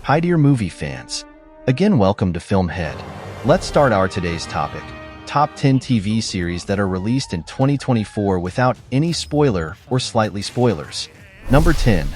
Hi dear movie fans. Again, welcome to FilmHead. Let's start our today's topic. Top 10 TV series that are released in 2024 without any spoiler or slightly spoilers. Number 10.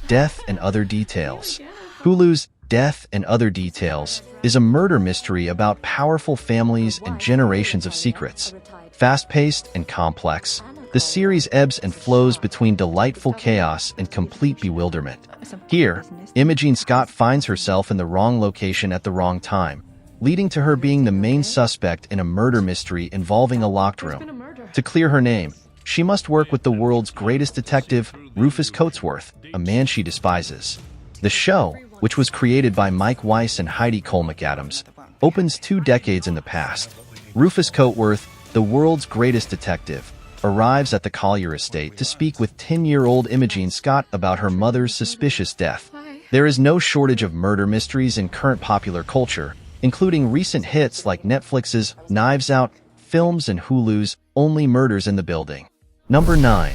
Death and Other Details. Hulu's Death and Other Details is a murder mystery about powerful families and generations of secrets. Fast-paced and complex, the series ebbs and flows between delightful chaos and complete bewilderment. Here, Imogen Scott finds herself in the wrong location at the wrong time, leading to her being the main suspect in a murder mystery involving a locked room. To clear her name, she must work with the world's greatest detective, Rufus Coatsworth, a man she despises. The show, which was created by Mike Weiss and Heidi Cole McAdams, opens 2 decades in the past. Rufus Coatsworth, the world's greatest detective, arrives at the Collier estate to speak with 10-year-old Imogen Scott about her mother's suspicious death. There is no shortage of murder mysteries in current popular culture, including recent hits like Netflix's Knives Out, Films and Hulu's Only Murders in the Building. Number 9.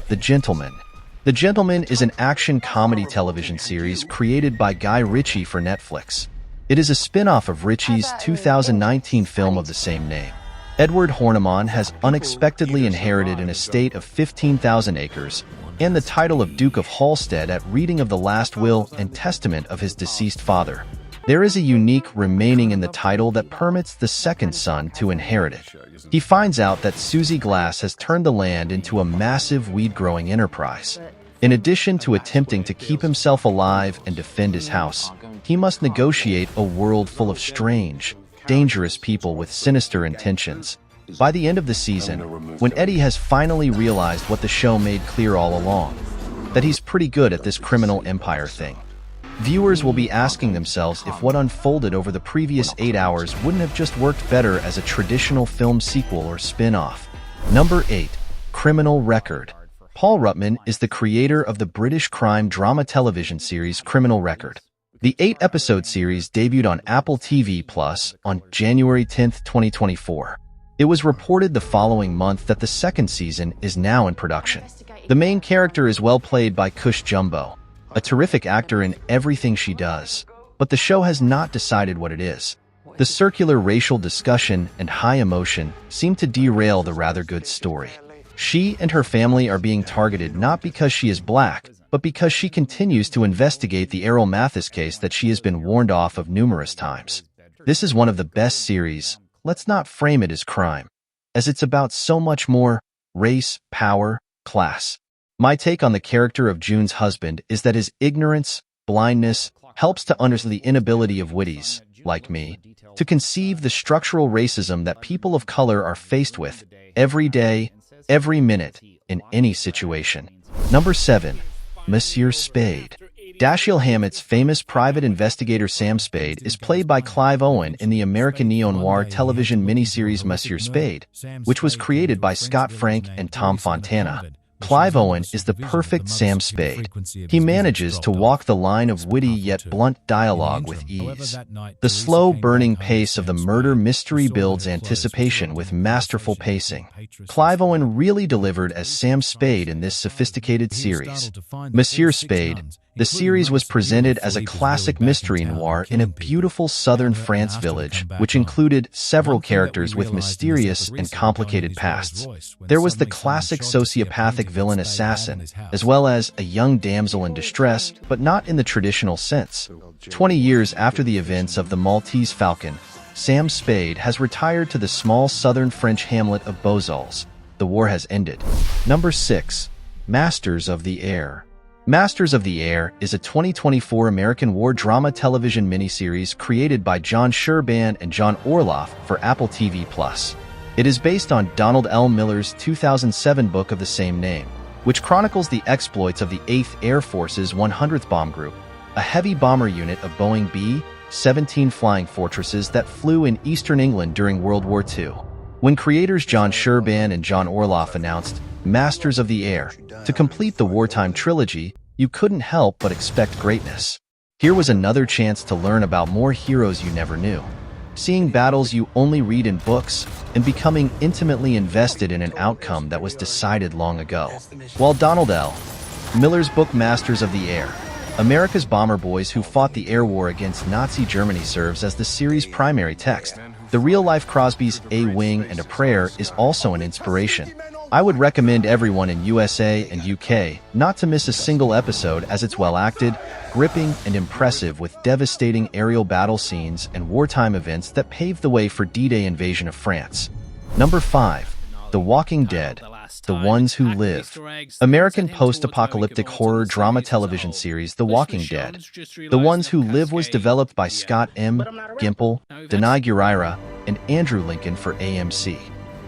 The Gentleman. The Gentleman is an action comedy television series created by Guy Ritchie for Netflix. It is a spin-off of Ritchie's 2019 film of the same name. Edward Horniman has unexpectedly inherited an estate of 15,000 acres and the title of Duke of Halstead at reading of the last will and testament of his deceased father. There is a unique remaining in the title that permits the second son to inherit it. He finds out that Susie Glass has turned the land into a massive weed-growing enterprise. In addition to attempting to keep himself alive and defend his house, he must negotiate a world full of strange, dangerous people with sinister intentions. By the end of the season, when Eddie has finally realized what the show made clear all along, that he's pretty good at this criminal empire thing, viewers will be asking themselves if what unfolded over the previous 8 hours wouldn't have just worked better as a traditional film sequel or spin-off. Number 8. Criminal Record. Paul Ruttman is the creator of the British crime drama television series Criminal Record. The 8-episode series debuted on Apple TV Plus on January 10, 2024. It was reported the following month that the second season is now in production. The main character is well played by Cush Jumbo, a terrific actor in everything she does, but the show has not decided what it is. The circular racial discussion and high emotion seem to derail the rather good story. She and her family are being targeted not because she is black, but because she continues to investigate the Errol Mathis case that she has been warned off of numerous times. This is one of the best series. Let's not frame it as crime, as it's about so much more: race, power, class. My take on the character of June's husband is that his ignorance, blindness, helps to understand the inability of witties, like me, to conceive the structural racism that people of color are faced with every day, every minute, in any situation. Number 7. Monsieur Spade. Dashiell Hammett's famous private investigator Sam Spade is played by Clive Owen in the American neo-noir television miniseries Monsieur Spade, which was created by Scott Frank and Tom Fontana. Clive Owen is the perfect Sam Spade. He manages to walk the line of witty yet blunt dialogue with ease. The slow-burning pace of the murder mystery builds anticipation with masterful pacing. Clive Owen really delivered as Sam Spade in this sophisticated series. Monsieur Spade, the series was presented as a classic mystery noir in a beautiful southern France village, which included several characters with mysterious and complicated pasts. There was the classic sociopathic villain assassin, as well as a young damsel in distress, but not in the traditional sense. 20 years after the events of the Maltese Falcon, Sam Spade has retired to the small southern French hamlet of Beausols. The war has ended. Number 6. Masters of the Air. Masters of the Air is a 2024 American war drama television miniseries created by John Shurban and John Orloff for Apple TV+. It is based on Donald L. Miller's 2007 book of the same name, which chronicles the exploits of the 8th Air Force's 100th Bomb Group, a heavy bomber unit of Boeing B-17 flying fortresses that flew in eastern England during World War II. When creators John Shurban and John Orloff announced Masters of the Air to complete the wartime trilogy, you couldn't help but expect greatness. Here was another chance to learn about more heroes you never knew, seeing battles you only read in books, and becoming intimately invested in an outcome that was decided long ago. While Donald L. Miller's book Masters of the Air America's bomber boys who fought the air war against Nazi Germany serves as the series' primary text. The real-life Crosby's A Wing and a Prayer is also an inspiration. I would recommend everyone in USA and UK not to miss a single episode as it's well-acted, gripping, and impressive with devastating aerial battle scenes and wartime events that paved the way for D-Day invasion of France. Number 5. The Walking Dead, The Ones Who Live. American post-apocalyptic horror drama television series The Walking Dead. The Ones Who Live was developed by Scott M. Gimple, Denai Gurira, and Andrew Lincoln for AMC.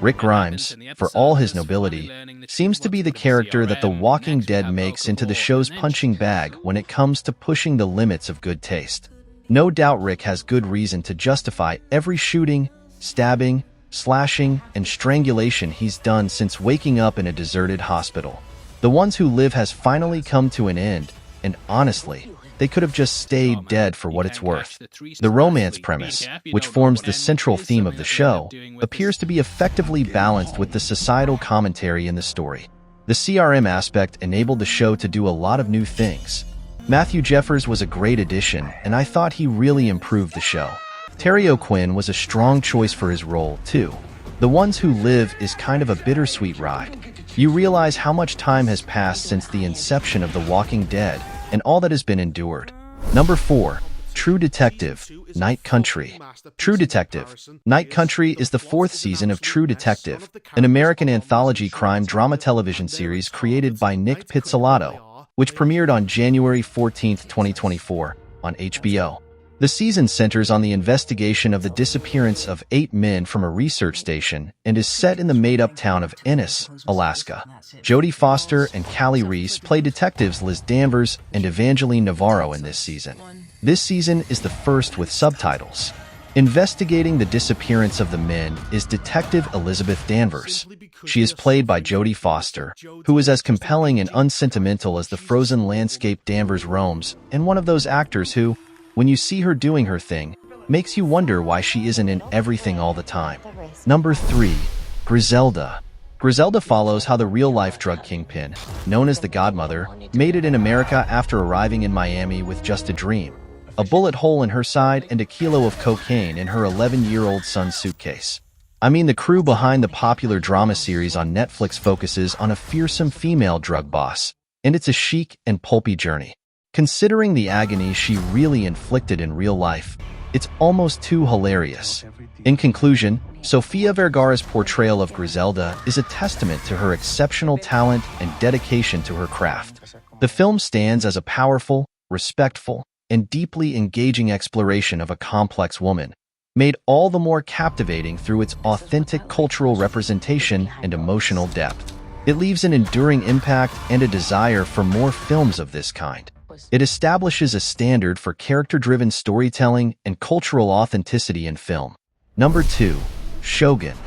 Rick Grimes, for all his nobility, seems to be the character that The Walking Dead makes into the show's punching bag when it comes to pushing the limits of good taste. No doubt Rick has good reason to justify every shooting, stabbing, slashing, and strangulation he's done since waking up in a deserted hospital. The Ones Who Live has finally come to an end, and honestly, they could have just stayed dead for what it's worth. The romance premise, which forms the central theme of the show, appears to be effectively balanced with the societal commentary in the story. The CRM aspect enabled the show to do a lot of new things. Matthew Jeffers was a great addition, and I thought he really improved the show. Terry O'Quinn was a strong choice for his role, too. The Ones Who Live is kind of a bittersweet ride. You realize how much time has passed since the inception of The Walking Dead, and all that has been endured. Number 4. True Detective, Night Country. True Detective, Night Country is the 4th season of True Detective, an American anthology crime drama television series created by Nick Pizzolatto, which premiered on January 14, 2024, on HBO. The season centers on the investigation of the disappearance of 8 men from a research station and is set in the made-up town of Ennis, Alaska. Jodie Foster and Callie Reese play detectives Liz Danvers and Evangeline Navarro in this season. This season is the first with subtitles. Investigating the disappearance of the men is Detective Elizabeth Danvers. She is played by Jodie Foster, who is as compelling and unsentimental as the frozen landscape Danvers roams, and one of those actors who, when you see her doing her thing, makes you wonder why she isn't in everything all the time. Number 3. Griselda. Griselda follows how the real-life drug kingpin, known as the Godmother, made it in America after arriving in Miami with just a dream, a bullet hole in her side and a kilo of cocaine in her 11-year-old son's suitcase. I mean, the crew behind the popular drama series on Netflix focuses on a fearsome female drug boss, and it's a chic and pulpy journey. Considering the agony she really inflicted in real life, it's almost too hilarious. In conclusion, Sofia Vergara's portrayal of Griselda is a testament to her exceptional talent and dedication to her craft. The film stands as a powerful, respectful, and deeply engaging exploration of a complex woman, made all the more captivating through its authentic cultural representation and emotional depth. It leaves an enduring impact and a desire for more films of this kind. It establishes a standard for character-driven storytelling and cultural authenticity in film. Number 2. Shogun.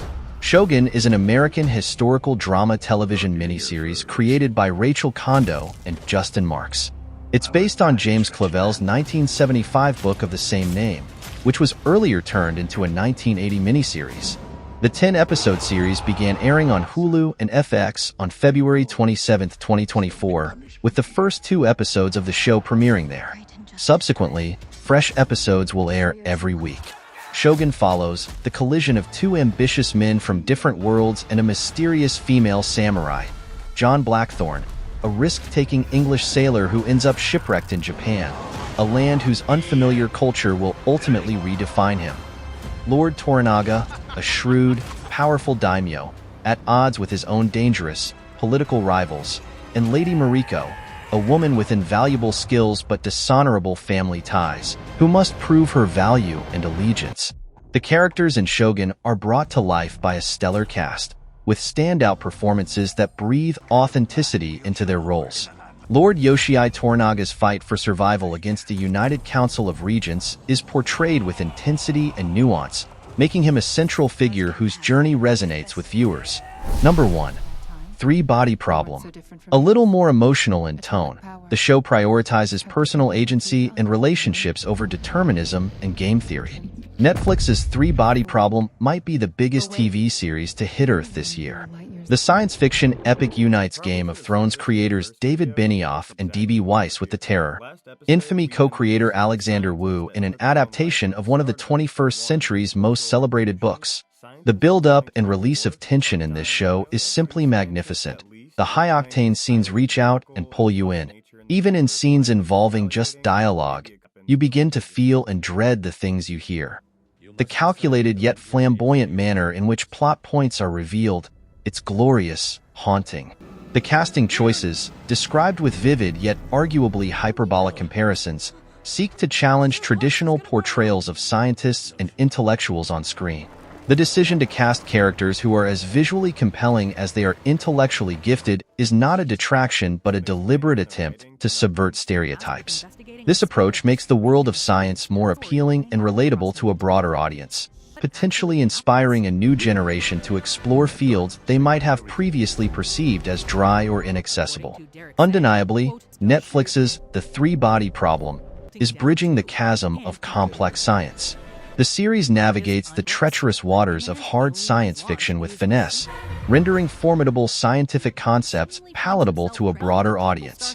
Shogun is an American historical drama television miniseries created by Rachel Kondo and Justin Marks. It's based on James Clavell's 1975 book of the same name, which was earlier turned into a 1980 miniseries. The 10-episode series began airing on Hulu and FX on February 27, 2024, with the first 2 episodes of the show premiering there. Subsequently, fresh episodes will air every week. Shogun follows the collision of 2 ambitious men from different worlds and a mysterious female samurai, John Blackthorne, a risk-taking English sailor who ends up shipwrecked in Japan, a land whose unfamiliar culture will ultimately redefine him. Lord Toranaga, a shrewd, powerful daimyo, at odds with his own dangerous, political rivals, and Lady Mariko, a woman with invaluable skills but dishonorable family ties, who must prove her value and allegiance. The characters in Shogun are brought to life by a stellar cast, with standout performances that breathe authenticity into their roles. Lord Yoshii Toranaga's fight for survival against a united council of regents is portrayed with intensity and nuance, making him a central figure whose journey resonates with viewers. Number 1. Three-body problem. A little more emotional in tone, the show prioritizes personal agency and relationships over determinism and game theory. Netflix's Three-Body Problem might be the biggest TV series to hit Earth this year. The science fiction epic unites Game of Thrones creators David Benioff and D.B. Weiss with the terror infamy co-creator Alexander Wu in an adaptation of one of the 21st century's most celebrated books. The build-up and release of tension in this show is simply magnificent. The high-octane scenes reach out and pull you in. Even in scenes involving just dialogue, you begin to feel and dread the things you hear. The calculated yet flamboyant manner in which plot points are revealed, it's glorious, haunting. The casting choices, described with vivid yet arguably hyperbolic comparisons, seek to challenge traditional portrayals of scientists and intellectuals on screen. The decision to cast characters who are as visually compelling as they are intellectually gifted is not a detraction but a deliberate attempt to subvert stereotypes. This approach makes the world of science more appealing and relatable to a broader audience, potentially inspiring a new generation to explore fields they might have previously perceived as dry or inaccessible. Undeniably, Netflix's The Three-Body Problem is bridging the chasm of complex science. The series navigates the treacherous waters of hard science fiction with finesse, rendering formidable scientific concepts palatable to a broader audience.